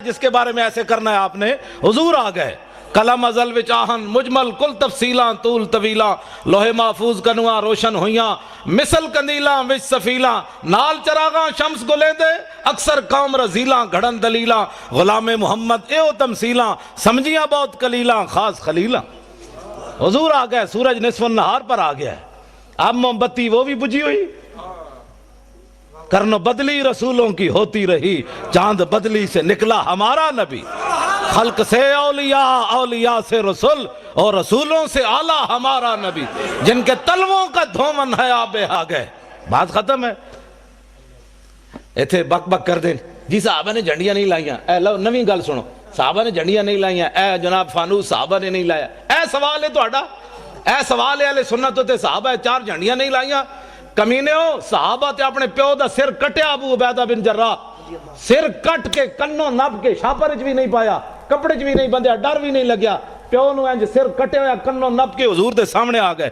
جس کے بارے میں ایسے کرنا ہے آپ نے، حضور آ گئے کلم ازل وچ آہن مجمل کل تفصیلاں طول طویلاں لوہے محفوظ کنواں روشن ہویاں مثل کندیلاں وچ سفیلاں نال چراغاں شمس گلے دے اکثر قوم رزیلاں گھڑن دلیلاں غلام محمد ایو تمثیلاں سمجھیاں بہت کلیلاں خاص خلیلاں۔ حضور آ گئے، سورج نصف النہار پر آ گیا ہے، اب موم بتی وہ بھی بجھی ہوئی، کرن بدلی رسولوں کی ہوتی رہی، چاند بدلی سے نکلا ہمارا نبی، خلق سے اولیاء، اولیاء سے رسول اور رسولوں سے اعلیٰ ہمارا نبی، جن کے تلووں کا دھومن ہے آب آ گئے۔ بات ختم ہے، ایتھے بک بک کر دیں جی صحابہ نے جھنڈیاں نہیں لائیاں، اے لو نویں گل سنو، صحابہ نے جھنڈیاں نہیں لائیاں، اے جناب فانوس صحابہ نے نہیں لایا، اے سوال ہے تہاڈا، اے سوال ہے اہل سنت تے صحابہ چار جھنڈیاں نہیں لائیاں، کمینے ہو صحابہ تے اپنے پیو دا سر کٹیا ابو عبیدہ بن جراح، سر کٹ کے کنوں نب کے شاپر چ بھی نہیں پایا، کپڑے چ بھی نہیں بندیا، ڈر بھی نہیں لگیا، پیو نو انج سر کٹے ہویا کنوں نب کے حضور دے سامنے آ گئے۔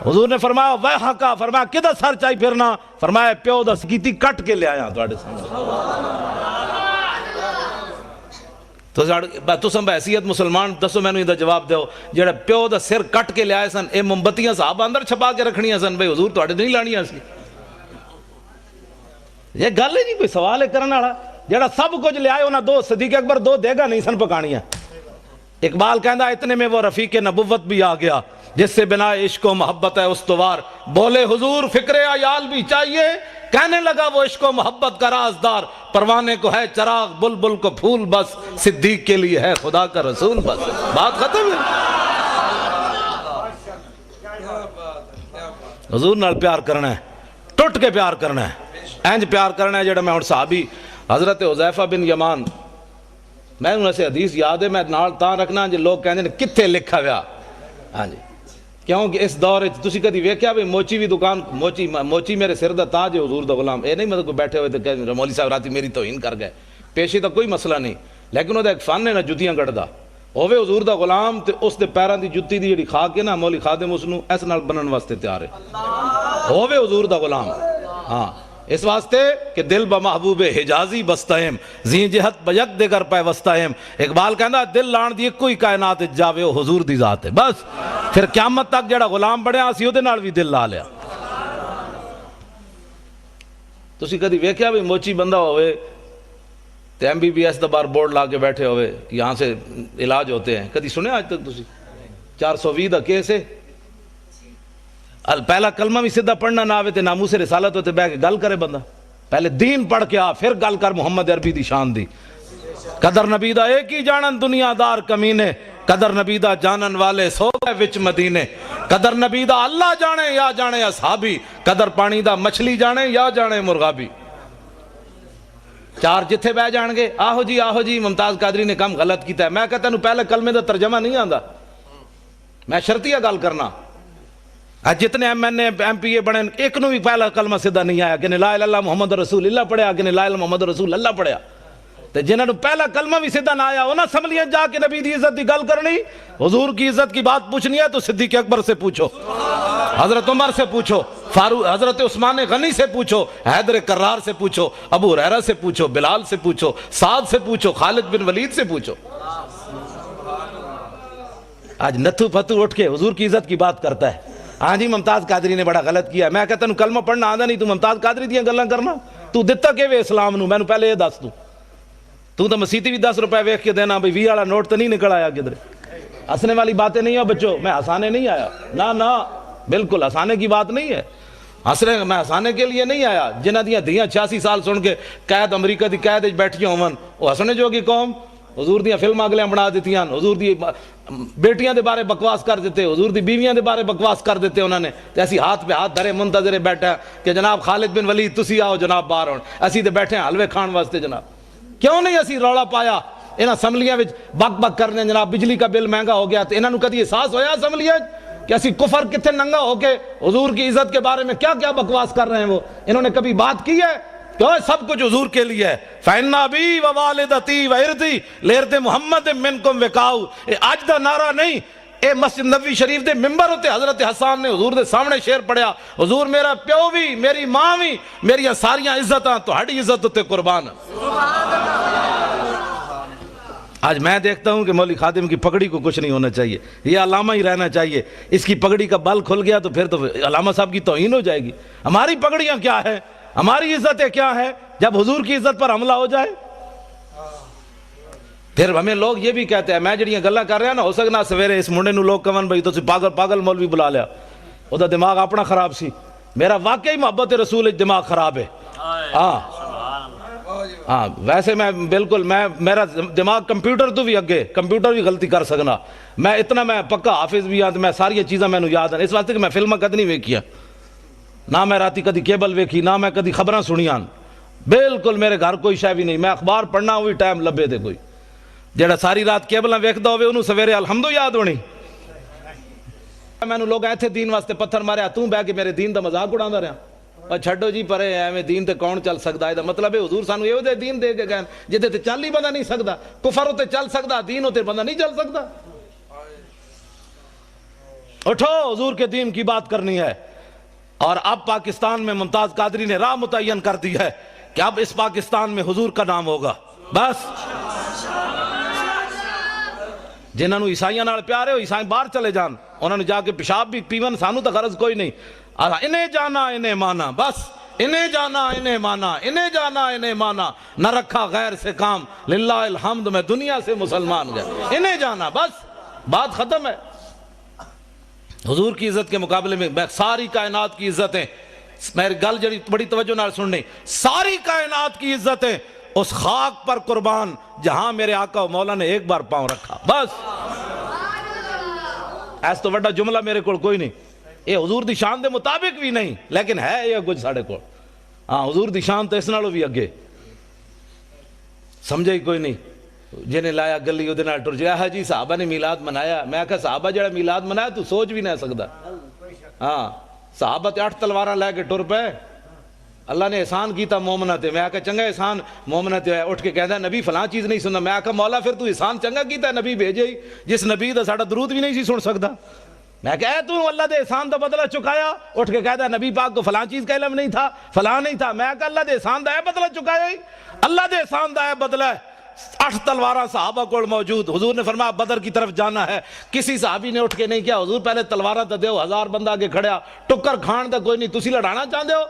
حضور نے فرمایا وے حقا، فرمایا کدھر سر چاہی پھرنا، فرمایا پیو دا کیتی کٹ کے لے آیا تواڈے سامنے۔ تو سن بحیثیت مسلمان دسو میں نے ادھر جواب دیو، جڑا پیو دا سر کٹ کے لے آئے سن، اے مومبتیاں صحابہ اندر چھپا کے رکھنیاں سن، بھئی حضور تواڈے نہیں لانیاں سی۔ یہ گل ہے جی کوئی سوال ہے کرنے والا، جڑا سب کچھ لے آئے انہاں دو صدیق اکبر دو دیگا نہیں سن پکانیاں۔ اقبال کہندا اتنے میں وہ رفیق نبوت بھی آ گیا جس سے بنا عشق و محبت ہے استوار، بولے حضور فکر عیال بھی چاہیے، کہنے لگا وہ عشق و محبت کا رازدار، پروانے کو ہے چراغ بلبل کو پھول بس، صدیق کے لیے ہے خدا کا رسول بس۔ بات ختم ہے۔ حضور نال پیار کرنا ہے، ٹوٹ کے پیار کرنا ہے، اینج پیار کرنا ہے جڑا میں ہن صحابی حضرت حذیفہ بن یمان، میں انہوں سے حدیث یاد ہے، میں نال تاں رکھنا جو لوگ کہندے نے کتھے لکھا ہوا، ہاں جی کیونکہ اس دور تسی کدی ویکھیا بھی موچی بھی دکان موچی میرے سر دا تاج ہے حضور دا غلام، اے نہیں مطلب کوئی بیٹھے ہوئے تو کہ مولوی صاحب راتی میری توہین کر گئے، پیشے دا کوئی مسئلہ نہیں، لیکن وہ دا ایک فن ہے نا جتیاں گڑدا، ہووے حضور دا غلام تے اس دے پیراں دی جتی دی جڑی کھا کے نا مولوی خادم اس نو اس نال بنن واسطے تیار ہے، ہووے حضور دا غلام، ہاں اس واسطے کہ دل بمحبوب حجازی بستہم زی جہت بیک دیگر پہ وستہم۔ اقبال کہندا دل لان دی کوئی کائنات جاوے وہ حضور دی ذات ہے، بس پھر قیامت تک جڑا غلام بنیا اسی او دے نال بھی دل لا لیا۔ تسی کدی ویکھیا بھی موچی بندہ ہوئے تے ایم بی بی ایس دا بار بورڈ لا کے بیٹھے ہوئے یہاں سے علاج ہوتے ہیں، کدی سنے آج تک تسی 420 دا کیس ہے، پہلا کلمہ بھی سیدھا پڑھنا نہ آوے تے ناموس رسالت ہوتے بہ کے گل کرے بندہ، پہلے دین پڑھ کے آ پھر گل کر محمد عربی دی شان دی۔ قدر نبی دا ایک ہی جانن دنیا دار کمینے، قدر نبی دا جانن والے سو گئے وچ مدینے، قدر نبی دا اللہ جانے یا جانے اصحابی، قدر پانی دا مچھلی جانے یا جانے مرغابی۔ چار جتھے بہ جان گے آہو جی ممتاز قادری نے کم غلط کیتا ہے، میں کہتا ہوں پہلے کلمے دا ترجمہ نہیں آندا، میں شرطیہ گل کرنا، جتنے M N A M P A بنے ایک نو بھی پہلا کلمہ سیدھا نہیں آیا کہ لا الہ الا اللہ محمد رسول اللہ پڑھیا کہ لا الہ الا محمد رسول اللہ پڑھیا، تے جنہاں نو پہلا کلمہ بھی سیدھا نہ آیا انہاں اسمبلیاں جا کے نبی دی عزت دی گل کرنی، حضور کی عزت کی بات پوچھنی ہے تو صدیق اکبر سے پوچھو، حضرت عمر سے پوچھو، حضرت عثمان غنی سے پوچھو، حیدر کرار سے پوچھو، ابو ہریرہ سے پوچھو، بلال سے پوچھو، سعد سے پوچھو، خالد بن ولید سے پوچھو۔ آج نتھو پھتو اٹھ کے حضور کی عزت کی بات کرتا ہے، ہاں جی ممتاز قادری نے بڑا غلط کیا، میں کہتا ہوں کلمہ پڑھنا آندا نہیں تو ممتاز قادری دیاں گلاں کرنا، تو دتا کہ وے اسلام نو، میں نو پہلے یہ دس دوں، تو مسیتی بھی 10 روپے ویکھ کے دینا بھئی 20 والا نوٹ تو نہیں نکل آیا کدھر، ہنسنے والی باتیں نہیں ہو بچوں، میں ہنسانے نہیں آیا، نہ بالکل ہنسانے کی بات نہیں ہے، میں ہنسانے کے لیے نہیں آیا، جنہ دیاں دھیاں 86 سال سن کے قید امریکہ دی قید وچ بیٹھیاں ہون وہ ہسنے جو کی قوم، حضور دیاں فلم اگلیاں بنا دیتیاں، حضور دی بیٹیاں دے بارے بکواس کر دیتے، حضور دی بیویاں دے بارے بکواس کر دیتے انہوں نے، تے اسی ہاتھ پہ ہاتھ دھرے منتظر بیٹھا کہ جناب خالد بن ولید تسی آؤ جناب باہر ہون، اسی تے بیٹھے ہیں حلوے کھان واسطے جناب، کیوں نہیں اسی رولا پایا انہاں اسمبلیاں وچ بک بک کرنے جناب بجلی کا بل مہنگا ہو گیا، تے انہاں نو کدی احساس ہویا اسمبلیاں کہ اسی کفر کتنے ننگا ہو کے حضور کی عزت کے بارے میں کیا کیا بکواس کر رہے ہیں، وہ انہوں نے کبھی بات کی ہے کہ سب کچھ حضور کے لیے ہے، فَإِنَّ أَبِي وَوَالِدَتِي وَإِرْضِي لِإِرْضِ مُحَمَّدٍ مِّنْكُمْ وِقَاؤُ، آج دا نعرہ نہیں، اے مسجد نبوی شریف دے ممبر ہوتے حضرت حسان نے حضور دے سامنے شعر پڑھیا، حضور میرا پیو بھی میری ماں بھی میری ساریاں عزتاں تو ہڑی عزت ہوتے قربان۔ آج میں دیکھتا ہوں کہ مولوی خادم کی پگڑی کو کچھ نہیں ہونا چاہیے، یہ علامہ ہی رہنا چاہیے. اس کی پگڑی کا بل کھل گیا تو پھر تو علامہ صاحب کی توہین ہو جائے گی. ہماری پگڑیاں کیا ہے، ہماری عزتیں کیا ہے جب حضور کی عزت پر حملہ ہو جائے؟ پھر ہمیں لوگ یہ بھی کہتے ہیں، میں جڑیاں گلاں کر رہا ہوں نا، ہو سکنا سویرے اس منڈے نو لوگ کہن بھائی تو پاگل مولوی بلا لیا، وہ دا دماغ اپنا خراب سی. میرا واقعی محبت رسول دماغ خراب ہے. ہاں ویسے میں بالکل میرا دماغ کمپیوٹر تو بھی اگے، کمپیوٹر بھی غلطی کر سکنا. میں پکا حافظ بھی ہاں، میں ساری چیزاں میں یاد ہیں، اس واسطے کہ میں فلماں کد نہیں ویکھیاں، نہ میں راتی کدی کیبل ویکھی، نہ میں کدی خبراں سنیاں. بالکل میرے گھر کوئی شے بھی نہیں، میں اخبار پڑھنا وہی ٹائم لبے دے. کوئی جڑا ساری رات کیبلاں ویکھدا ہوے انہوں سویرے الحمدو یاد ہونی. مینوں لوگ ایتھے دین واسطے پتھر ماریا، توں بہ کے میرے دین دا مذاق اڑاندا رہیا. اور چھڈو جی پرے، ایویں دین تے کون چل سکدا؟ اے دا مطلب ہے حضور سانو ایہو جے دین دے کے گئے جدے تے چل ہی بندہ نہیں سکدا. کفر تے چل سکدا، دین تے بندہ نہیں چل سکدا. اٹھو، حضور کے دین کی بات کرنی ہے. اور اب پاکستان میں ممتاز قادری نے راہ متعین کر دی ہے کہ اب اس پاکستان میں حضور کا نام ہوگا. بس جنہاں نو عیسائیاں نال پیار ہے، عیسائی باہر چلے جان، انہاں نے جا کے پیشاب بھی پیون، سانو تو غرض کوئی نہیں. انہیں جانا انہیں مانا، بس انہیں جانا انہیں مانا، انہیں جانا انہیں مانا، نہ رکھا غیر سے کام، للہ الحمد میں دنیا سے مسلمان گئے. انہیں جانا، بس بات ختم ہے. حضور کی عزت کے مقابلے میں ساری کائنات کی عزتیں، میری گل جڑی بڑی توجہ نال سننی، ساری کائنات کی عزتیں اس خاک پر قربان جہاں میرے آقا و مولا نے ایک بار پاؤں رکھا. بس ایس تو وڈا جملہ میرے کو کوئی نہیں. یہ حضور دی شان دے مطابق بھی نہیں، لیکن ہے یہ کچھ ساڑھے کو. ہاں حضور دی شان تو اس نالوں بھی اگے. سمجھے ہی کوئی نہیں. جنہیں لایا گلی وہ نال ٹر جایا جی صحابہ نے میلاد منایا. میں کہا صحابہ جڑا میلاد منایا تو سوچ بھی نہ سکتا. ہاں صحابہ تے 8 تلواراں لے کے ٹر پے. اللہ نے احسان کیتا مومنہ تے. میں کہا چنگا احسان مومنہ تے. اٹھ کے کہتا ہے نبی فلاں چیز نہیں سننا. میں کہا مولا پھر تو احسان چنگا کیتا ہے، نبی بھیجے ہی جس نبی دا ساڑا درود بھی نہیں سی سن سکتا. میں کہا تو اللہ دے احسان دا بدلہ چکایا. اٹھ کے کہتا ہے نبی پاک کو فلاں چیز کا علم نہیں تھا، فلاں نہیں تھا. میں کہا اللہ دے احسان دا ہے بدلہ چکایا ہی، اللہ دے احسان دا ہے بدلہ ہے. 8 تلواراں صحابہ کو موجود. حضور نے فرمایا بدر کی طرف جانا ہے. کسی صحابی نے اٹھ کے نہیں کیا حضور پہلے تلواراں تے دیو. 1000 بندہ آگے کھڑیا، ٹکر کھان دا کوئی نہیں، تسی لڑانا چاہتے ہو؟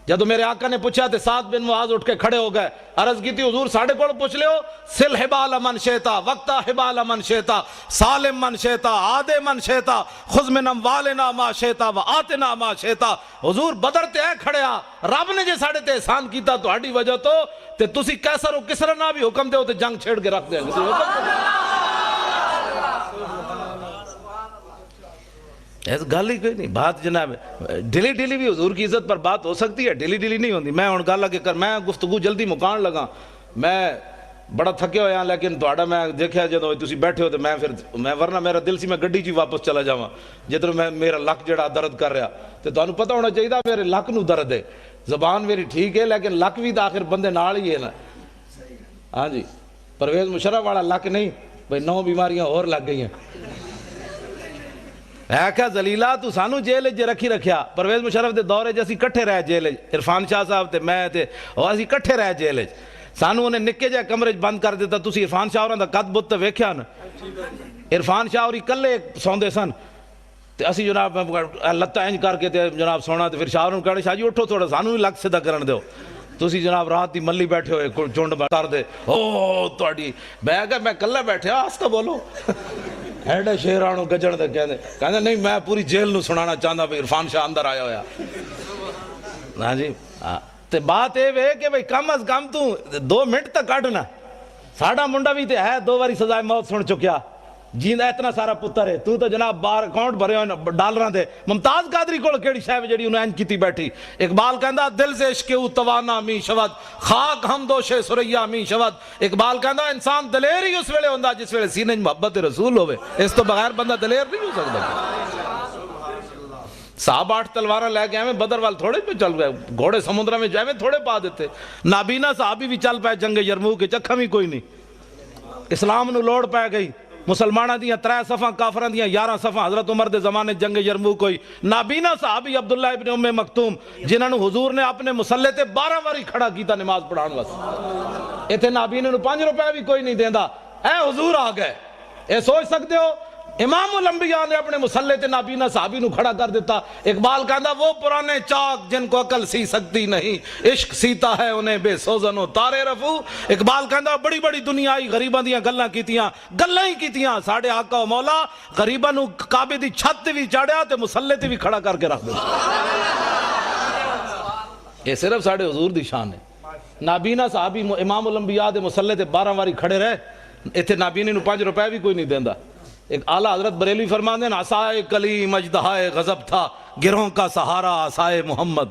جدو میرے آقا نے پوچھا تے سعد بن معاذ اٹھ کے کھڑے ہو گئے. عرض کی تھی حضور ساڑھے کو پوچھ لے ہو، سل حبال من شیتا وقتا حبال من شیتا سالم من شیتا عادے من شیتا خذ من اموالنا ما شیتا و آتنا ما شیتا. حضور بدر تے ہے کھڑیا، رب نے جے ساڑھے تے احسان کیتا تو ہاڑی وجہ تو تے تسی کیسر و کسر نہ بھی حکم دے ہو تے جنگ چھیڑ کے رکھ دیں گے. ایسا گل ہی کوئی نہیں. بات جناب ڈیلی ڈیلی بھی حضور کی عزت پر بات ہو سکتی ہے، ڈیلی ڈیلی نہیں ہوتی. میں ہن گل اگے کر، میں گفتگو جلدی مکان لگا. میں بڑا تھکے ہویا لیکن تہاڈا میں دیکھیا جدوں تسی بیٹھے ہو تے میں ورنہ میرا دل سی میں گڈی چ واپس چلا جاواں جدھر میں میرا لک جڑا درد کر رہا. تے تانوں پتہ ہونا چاہیے میرے لک نو درد ہے. زبان میری ٹھیک ہے لیکن لک بھی تو آخر بندے نال ہی ہے نا. ہاں جی پرویز مشرف والا لک نہیں بھئی 9 بیماریاں اور لگ گئی ہیں. میں کہا زلیلہ تو سانو جیل جے رکھی رکھیا. پرویز مشرف دے دورے جے اسی کٹھے رہ جیل، عرفان شاہ صاحب تے میں تے اور اسی کٹھے رہ جیل. سانو انہیں نکے جائے کمرے بند کر دیتا. تسی عرفان شاہ ہوراں دا قد بت تے ویکھیا نا. عرفان شاہ ہوری کلے سوندے سن تے اسی جناب لتاں انج کر کے تے جناب سونا. تے پھر شاہ ہوراں کہنا شاہ جی اٹھو تھوڑا سانو بھی لگ سیدھا کرن دیو. تسی جناب رات دی ملی بیٹھے ہوئے چونڈ کر دے او تہاڈی. میں کہا میں کلے بیٹھے آستہ بولو. ایڈے شیرانو گجن دے کہندے نہیں میں پوری جیل نو سنانا چاہندا بھی عرفان شاہ اندر آیا ہویا. ہاں جی تے بات اے وے کہ بھئی کم از کم تو 2 منٹ تک کڈنا. ساڈا منڈا بھی تے ہے 2 باری سزائے موت سن چکیا. جیندا اتنا سارا پتر ہے. تو جناب بار اکاؤنٹ بھرے ہوئے ڈالراں دے. ممتاز قادری کول کیڑی شے جڑی انہاں انج کیتی بیٹھی. اقبال کہندا دل سے عشق او توانا می شود خاک ہم دوش سریا می شود. اقبال کہندا انسان دلیر ہی اس ویلے ہوندا جس ویلے سینے محبت رسول ہوے. اس تو بغیر بندہ دلیر نہیں ہو سکتا. صحابہ 8 تلواراں لے کے ایویں بدر وال تھوڑے پہ چل گئے. گھوڑے سمندر میں جائیں تھوڑے پا دیتے. نابینا صحابی بھی چل پائے جنگ یرموک اکھاں بھی کوئی نہیں. اسلام نو لوڑ پہ گئی. مسلمانہ دیاں 3 صفاں کافران دیاں 11 صفاں. حضرت عمر دے زمانے جنگ یرموک ہوئی. نابینا صحابی عبداللہ ابن ام مکتوم جنہاں نو حضور نے اپنے مسلح تے 12 واری کھڑا کیتا نماز پڑھان واسطے. ایتھے نابینے نو 5 روپے بھی کوئی نہیں دیندا. اے حضور آ گئے. اے سوچ سکتے ہو امام الانبیاء نے اپنے مسلح تے نابینا صحابی نو کھڑا کر دیتا. اقبال کہندا وہ پرانے چاک جن کو عقل سی سکتی نہیں، عشق سیتا ہے انہیں بے سوزن و تارے رفو. اقبال کہندا بڑی بڑی دنیا آئی غریباں دیاں گلاں کیتیاں، گلاں ہی کیتیاں. ساڈے آقا و مولا غریباں نو کعبے دی چھت تے وی چڑھیا تے مسلح تے وی کھڑا کر کے رکھ دیتا. یہ صرف ساڈے حضور دی شان ہے. نابینا صحابی امام الانبیاء دے مسلح تے 12 واری کھڑے رہے. ایتھے نابینے نو 5 روپے بھی کوئی نہیں دیندا. ایک اعلیٰ حضرت بریلوی فرماندے ہیں عصائے کلیم اژدہائے غضب تھا، گروہوں کا سہارا عصائے محمد.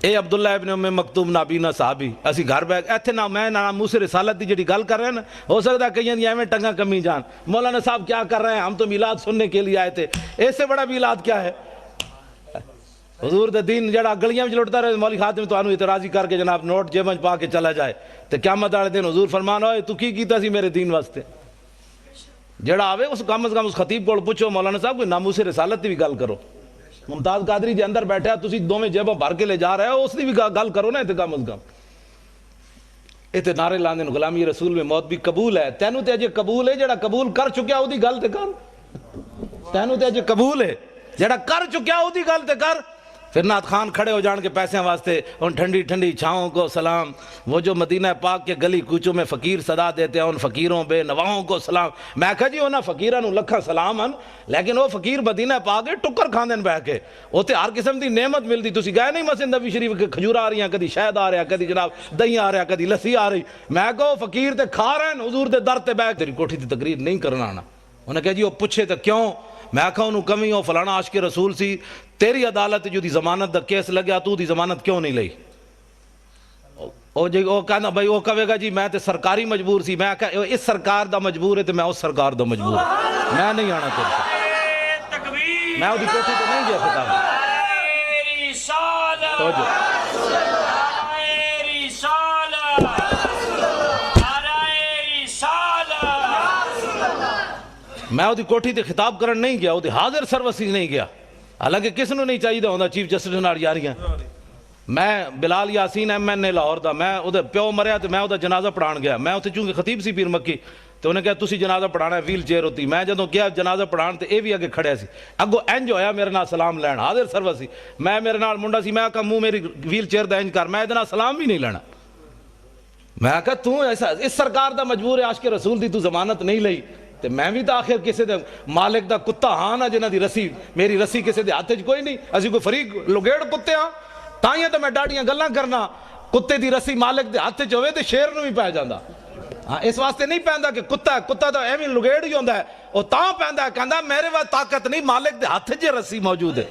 اے عبداللہ ابن ام مکتوم نابینا صحابی اسی گھر بیٹھ ایتھے نہ میں نہ موسیٰ رسالت دی جڑی گل کر رہے ہیں نا، ہو سکتا ہے کہیں ایویں ٹنگا کمی جان مولانا صاحب کیا کر رہے ہیں، ہم تو میلاد سننے کے لیے آئے تھے. اس سے بڑا میلاد کیا ہے؟ حضور دے دین جڑا گلیاں وچ لٹدا رہے مولوی خاتم تانوں اعتراضی کر کے جناب نوٹ جیب وچ پا کے چلا جائے تے قیامت والے دن حضور فرمان ہوئے تو کی کیتا سی میرے دین واسطے. جڑا آوے اس کم از کم اس خطیب کو پوچھو مولانا صاحب کوئی ناموس رسالت دی بھی گل کرو. ممتاز قادری جے اندر بیٹھا تسی دوویں جیباں بھر کے لے جا رہے ہو اس دی بھی گل کرو نا. تے کم از کم ایتھے نعرے لاندے نے غلامی رسول میں موت بھی قبول ہے. تینوں تے اجے قبول ہے جڑا قبول کر چکیا او دی گل تے کر. تینوں تے اجے قبول ہے جڑا کر چکیا او دی گل تے کر. پھر نعت خان کھڑے ہو جان کے پیسے واسطے ان ٹھنڈی ٹھنڈی چھاؤں کو سلام. وہ جو مدینہ پاک کے گلی کوچوں میں فقیر صدا دیتے ہیں ان فقیروں بے نواؤں کو سلام. میں کہا جی انہاں فقیراں نو لکھاں سلام ہیں لیکن وہ فقیر مدینہ پاک کے ٹکر کھاندے بہ کے اوتے ہر قسم دی نعمت ملدی. تسی گئے نہیں مسجد نبوی شریف کے کھجور آ رہی ہیں، کدی شہد آ رہا، کدی جناب دہی آ رہا، کدی لسی آ رہی. میں کہو فقیر تے کھا رہے ہیں حضور دے در تے بیٹھ تیری کوٹھی تے تقریر نہیں کرنا آنا. انہیں کہا جی وہ پوچھے تو کیوں؟ میں کہا انہوں کمی ہو فلانا عاشق رسول سی تیری عدالت جو دی ضمانت دا کیس لگیا تو دی ضمانت کیوں نہیں لئی؟ وہ کہنا بھائی وہ کہے گا جی میں تے سرکاری مجبور سی. میں کہا اس سرکار دا مجبور ہے تے میں اس سرکار دا مجبور ہے. میں نہیں آنا چاہتا، میں وہ دی کوٹھی تو نہیں گیا خطاب. میں وہ دی کوٹھی تے خطاب کرن نہیں گیا، وہ دی حاضر سروسی نہیں گیا. حالانکہ کس نو نہیں چاہیے ہوندہ چیف جسٹس نال یاریاں. میں بلال یاسین ایم این اے لاہور دا میں او دے پیو مریا تے میں او دا جنازہ پڑھان گیا. میں اوتھے چونکہ خطیب سی پیر مکی تے انہیں کہا تسی جنازہ پڑھانا ہے ویل چیئر ہوتی. میں جدوں گیا جنازہ پڑھان تے اے بھی اگے کھڑے سی اگو انج ہویا میرے نال سلام لین حاضر سروسی. میں میرے نال منڈا سی میں کہا منہ میری ویل چیئر دا انج کر میں ادنا سلام بھی نہیں لینا. میں کہا تو ایسا اس سرکار دا مجبور ہے عاشق رسول دی تو ضمانت نہیں لئی تے میں بھی تو آخر کسی دے مالک دا کتا ہاں نا جنہ دی رسی میری رسی کسی دے ہاتھ کوئی نہیں. اسی کوئی فریق لگیڑ کتے ہاں تائیں تو میں ڈاڑیاں گلاں کرنا. کتے دی رسی مالک دے ہاتھ ہوئے تے شیر نو بھی پہ جاندا. ہاں اس واسطے نہیں پہندا کہ کتا تو ایویں لگیڑ ہی ہوندا ہے. او تاں پہندا ہے کہندا میرے واسطے طاقت نہیں مالک دے ہاتھ جے رسی موجود ہے.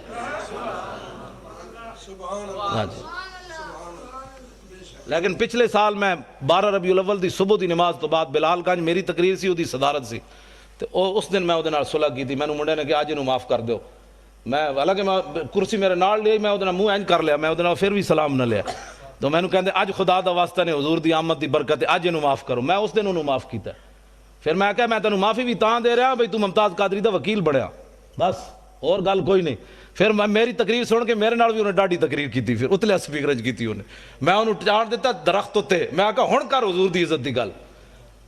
ہاں جی. لیکن پچھلے سال میں 12 ربیع الاول دی صبح دی نماز تو بعد بلال گنج میری تقریر سی دی صدارت سی تے اس دن میں او دے نال صلح کی تھی. مینوں منڈے نے کہ اج انہوں معاف کر دیو. میں حالانکہ میں کرسی میرے نال لئی میں او دے نال منہ اینج کر لیا میں او دے نال پھر بھی سلام نہ لیا. تو مینوں کہندے اج خدا دا واسطہ نے حضور دی آمد دی برکت اج انہوں معاف کرو. میں اس دن انہوں معاف کیتا. پھر میں کہا میں تینوں معافی بھی تاں دے رہا بھئی تو ممتاز قادری دا وکیل بنیا بس اور گل کوئی نہیں. پھر میں میری تقریر سن کے میرے نال بھی انہیں ڈاڈی تقریر کی تھی. پھر اتلے سپیکر کی تھی انہیں میں انہوں چاڑ دیتا درخت ہوتے. میں کہا ہن کر حضور دی عزت دی گل.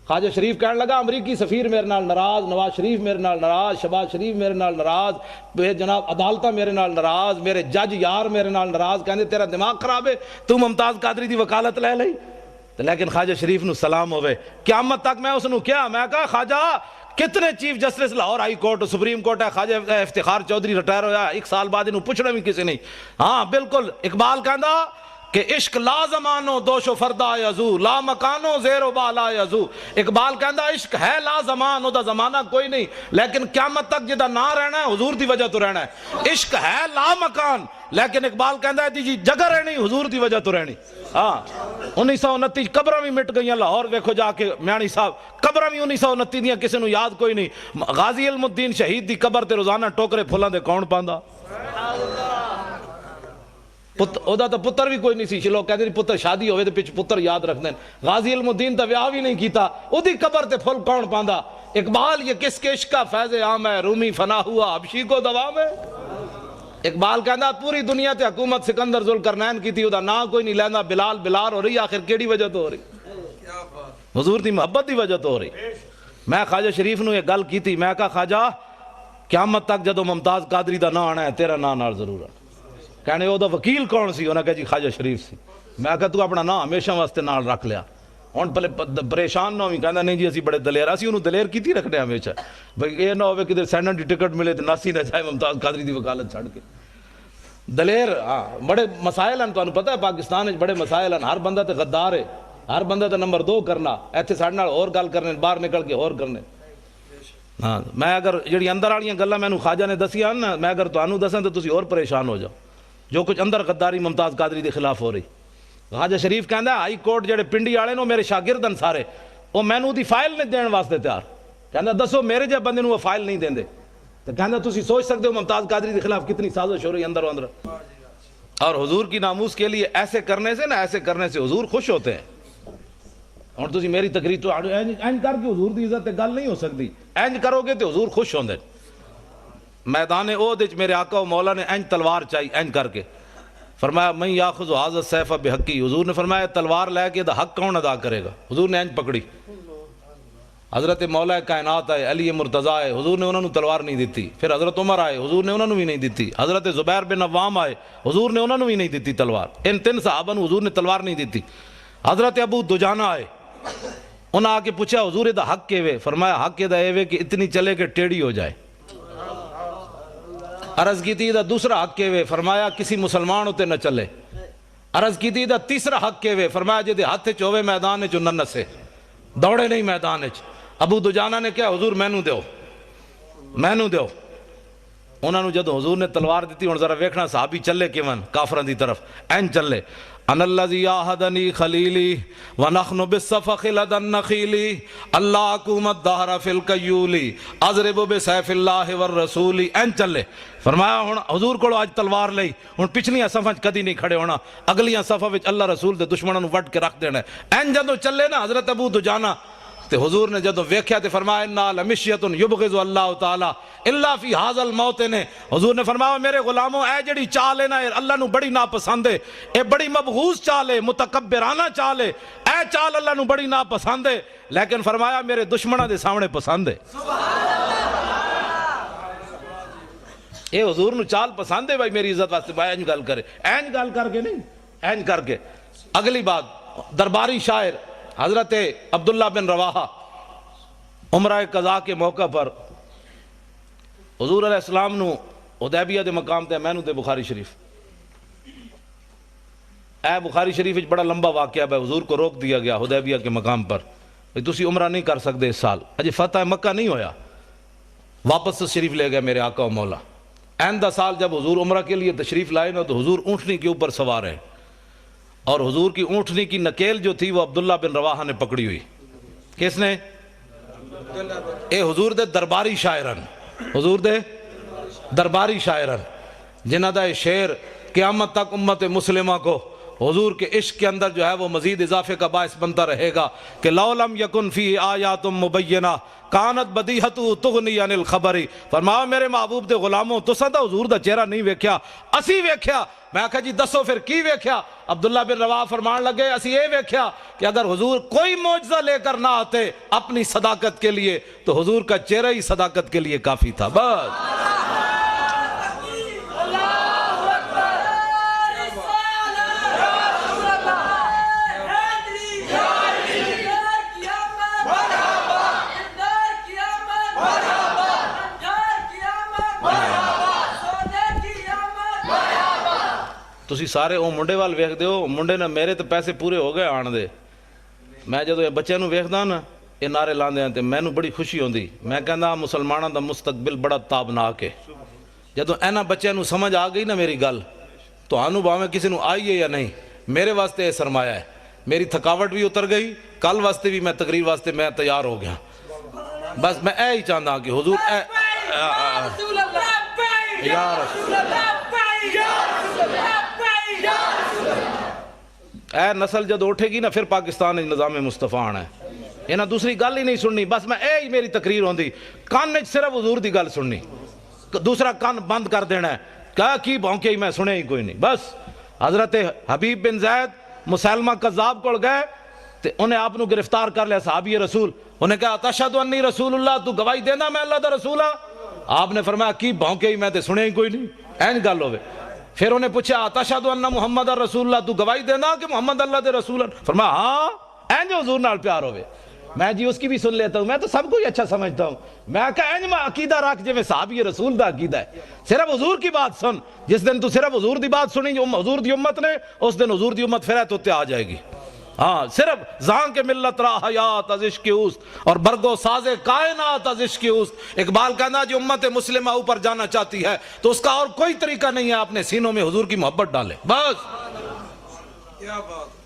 خواجہ شریف کہنے لگا امریکی سفیر میرے نال ناراض، نواز شریف میرے نال ناراض، شہباز شریف میرے نال ناراض، جناب عدالتہ میرے نال ناراض، میرے جج یار میرے نال ناراض. کہندے تیرا دماغ خراب ہے تو ممتاز قادری دی وکالت لے لئی. لیکن خواجہ شریف نو سلام ہوئے قیامت تک. میں اس نو کیا میں کہا خواجہ کتنے chief justice Lahore high court supreme court ہے خواجہ افتخار چودھری ریٹائر ہویا 1 سال بعد انہوں پوچھنا بھی کسی نہیں. ہاں بالکل اقبال کہندا کہ عشق لا زمانو دوش و فردا یزو لا مکانو زیر و بالا یزو. اقبال کہندا عشق ہے لا زمان او دا زمانہ کوئی نہیں لیکن قیامت تک جدا نہ رہنا ہے حضور دی وجہ تو رہنا ہے. عشق ہے لا مکان لیکن اقبال کہندا ہے جی جگہ رہنی حضور دی وجہ تو رہنی. ہاں 1929 قبراں بھی مٹ گئیاں لاہور ویکھو جا کے میانی صاحب قبراں بھی 1929 دیاں کسی نو یاد کوئی نہیں. غازی علم الدین شہید دی قبر تے روزانہ ٹوکرے پھلاں دے کون پاندا. اودا تو پتر بھی کوئی نہیں سی. لوگ کہتے ہیں پتر شادی ہوئے تو پچھ پتر یاد رکھ دیں. غازی علم الدین تو ویاہ بھی نہیں کیتا او دی قبر تے پھل کون پاندا. اقبال یہ کس کے عشق کا فیض عام ہے رومی فنا ہوا حبشی کو دوام ہے. اقبال کہندا پوری دنیا تے حکومت سکندر ذوالقرنین کی تھی او دا نا کوئی نہیں لیندا. بلال بلال ہو رہی آخر کیڑی وجہ تو ہو رہی. حضور دی محبت دی وجہ تو ہو رہی. میں خواجہ شریف نو یہ گل کی تھی, میں کہا خواجہ قیامت تک جدو ممتاز قادری دا نام آنا ہے تیرا نام نال ضرور آنا. کہنے او دا وکیل کون سی؟ انہاں کہا جی خواجہ شریف سی. میں کہا تو اپنا نام ہمیشہ واسطے نال رکھ لیا, ہن پہلے پریشان نہ ہوئی. کہندا نہیں جی اسی بڑے دلیر, اسی انہوں دلیر کیتی رکھنے ہمیشہ, بھئی یہ نہ ہوئے کدھر سینڈن دی ٹکٹ ملے تے ناسی نہ جائے ممتاز قادری دی وکالت چھڑ کے. دلیر ہاں بڑے مسائل ہیں, تانوں پتہ ہے پاکستان وچ بڑے مسائل ہیں. ہر بندہ تے غدار ہے, ہر بندہ تے نمبر 2 کرنا, ایتھے ساڈے نال اور گل کرنے, باہر نکل کے اور کرنے. ہاں میں اگر جڑی اندر والیاں گلاں مینوں خواجہ نے دسیاں نا, میں اگر تانوں دساں تے تسی اور پریشان ہو جاؤ. جو کچھ اندر غداری ممتاز قادری دے خلاف ہو رہی. خواجہ شریف کہندا ہائی کورٹ جڑے پنڈی والے نو میرے شاگرد ہیں سارے, وہ مینوں دی فائل نہیں دین واسطے تیار. کہندا دسو میرے جے بندے نو وہ فائل نہیں دیندے. تو کہندا تسی سوچ سکتے ہو ممتاز قادری کے خلاف کتنی سازش ہو رہی اندر و اندر. اور حضور کی ناموس کے لیے ایسے کرنے سے نا, ایسے کرنے سے حضور خوش ہوتے ہیں. اور تسی میری تقریر تو اینج کر کے حضور دی عزت تے گل نہیں ہو سکتی. اینج کرو گے تو حضور خوش ہوندے. میدان احد وچ میرے آقا و مولا نے اینج تلوار چاہی, اینج کر کے فرمایا من یاخذ ھذا السیف بحقی. حضور نے فرمایا تلوار لے کے دا حق کون ادا کرے گا؟ حضور نے اینج پکڑی. حضرت مولا کائنات آئے, علی مرتضی آئے, حضور نے انہوں نے تلوار نہیں دیتی. پھر حضرت عمر آئے, حضور نے انہوں نے بھی نہیں دیتی. حضرت زبیر بن عوام آئے, حضور نے انہوں نے بھی نہیں دیتی تلوار. ان 3 صحابہ نے حضور نے تلوار نہیں دیتی. حضرت ابو دجانہ آئے, انہوں نے آ کے پوچھا حضور دا حق کے وے؟ فرمایا حق دا اے وے کہ اتنی چلے کہ ٹیڑھی ہو جائے. عرض کی تھی دا دوسرا حق کے وے؟ فرمایا کسی مسلمان ہوتے نہ چلے. عرض کی تھی دا تیسرا حق کے وے؟ فرمایا جے دے ہاتھ چوے میدان چ نہ نسے, دوڑے نہیں میدان چ. ابو دجانہ نے کہا حضور مینوں دیو, مینوں دیو. انہوں نے جدو حضور نے تلوار دیتی, ہن ذرا ویکھنا صحابی چلے کیون کافراں دی طرف, این چلے. ان الذی عاہدنی خلیلی ونحن بالصفخ لدى النخیل اللہکم الدہر فی القیولی اضرب بسیف اللہ والرسول. این چلے. فرمایا ہن حضور کو آج تلوار لئی, ہن پچھلیاں صفاں کدی نہیں کھڑے ہونا, اگلیاں صفاں وچ اللہ رسول دے دشمناں نو وٹ کے رکھ دینا. این جدو چلے نا حضرت ابو دجانہ تے حضور نے جدو ویکھیا تے فرمایا انا لمشیۃ یبغض اللہ تعالی الا فی ھذا الموطن. حضور نے فرمایا میرے غلاموں اے جڑی چال ہے نا اللہ نو بڑی ناپسند ہے, اے بڑی مبغوض چال ہے, متکبرانہ چال ہے, اے چال اللہ نو بڑی ناپسند ہے, لیکن فرمایا میرے دشمناں دے سامنے پسند ہے. اے حضور نو چال پسند ہے بھائی میری عزت واسطے, بھائی اینج گل کرے, اینج گل کر کے نہیں, اینج کر کے. اگلی بات, درباری شاعر حضرت عبداللہ بن رواحہ عمرہ قضاء کے موقع پر حضور علیہ السلام نو حدیبیہ دے مقام تے مینوں تے بخاری شریف. اے بخاری شریف وچ بڑا لمبا واقعہ ہے. حضور کو روک دیا گیا حدیبیہ کے مقام پر, تسی عمرہ نہیں کر سکتے اس سال, اجے فتح مکہ نہیں ہویا. واپس سے شریف لے گئے میرے آقا و مولا. آئندہ سال جب حضور عمرہ کے لیے تشریف لائے نا تو حضور اونٹنی کے اوپر سوار ہیں, اور حضور کی اونٹنی کی نکیل جو تھی وہ عبداللہ بن رواحہ نے پکڑی ہوئی. کس نے؟ اے حضور دے درباری شاعرن, حضور دے درباری شاعرن, جنہ دا شعر قیامت تک امت مسلمہ کو حضور کے عشق کے اندر جو ہے وہ مزید اضافے کا باعث بنتا رہے گا کہ لو لم یکن فی آیات مبینہ کانت بدیہت تغنی عن الخبر. فرمایا میرے محبوب دے غلاموں تساں دا حضور دا چہرہ نہیں ویکھیا, اسی ویکھیا. میں کہا جی دسو پھر کی ویکھیا؟ عبداللہ بن رواحہ فرمان لگے اسی یہ ویکھیا کہ اگر حضور کوئی معجزہ لے کر نہ آتے اپنی صداقت کے لیے تو حضور کا چہرہ ہی صداقت کے لیے کافی تھا. بس تسی سارے او منڈے وال ویکھ دیو, منڈے نے میرے تو پیسے پورے ہو گئے آن دے. میں جدو یہ بچے نو ویکھدا نا یہ نعرے لاندے ہیں تے مینوں بڑی خوشی ہوندی. میں کہندا مسلماناں دا مستقبل بڑا تابناک ہے. جدو اینا بچے نو سمجھ آ گئی نا میری گل, تو آنو باویں کسی نو آئی ہے یا نہیں, میرے واسطے یہ سرمایہ ہے. میری تھکاوٹ بھی اتر گئی, کل واسطے بھی میں تقریر واسطے میں تیار ہو گیا. بس میں اے ہی چاہتا کہ حضور یا رسول اے نسل جد اٹھے گی نا پھر پاکستان نظام مصطفیٰ آنا ہے. یہ نہ دوسری گل ہی نہیں سننی, بس میں اے ہی میری تقریر ہوندی, کان میں صرف حضور دی گل سننی, دوسرا کان بند کر دینا ہے. کہا کی بھونکے ہی میں سنے ہی کوئی نہیں. بس حضرت حبیب بن زید مسلمہ قذاب کو گئے, تے انہیں آپ نو گرفتار کر لیا صحابی رسول، انہیں کہا تشہد انی رسول اللہ، تو گواہی دینا میں اللہ دا رسول ہاں؟ آپ نے فرمایا کی بھونکے ہی میں تے سنے ہی کوئی نہیں، این گل ہوئے۔ پھر انہیں پوچھا تشہد ان محمد رسول اللہ، تو گواہی دینا کہ محمد اللہ دے رسول ہیں؟ فرمایا ہاں، این جو حضور نال پیار ہوئے۔ میں جی اس کی بھی سن لیتا ہوں، میں تو سب کو ہی اچھا سمجھتا ہوں، میں کہا این میں عقیدہ رکھ جو میں صحابی رسول دا عقیدہ ہے، صرف حضور کی بات سن، جس دن تو صرف حضور دی بات سنی جو حضور دی امت نے، اس دن حضور دی امت پھر تو آ جائے گی۔ ہاں صرف زان کے ملت را حیات از عشق اوست اور برگو ساز کائنات از عشق اوست۔ اقبال کہنا جو امت مسلمہ اوپر جانا چاہتی ہے تو اس کا اور کوئی طریقہ نہیں ہے، اپنے سینوں میں حضور کی محبت ڈالے، بس۔ کیا بات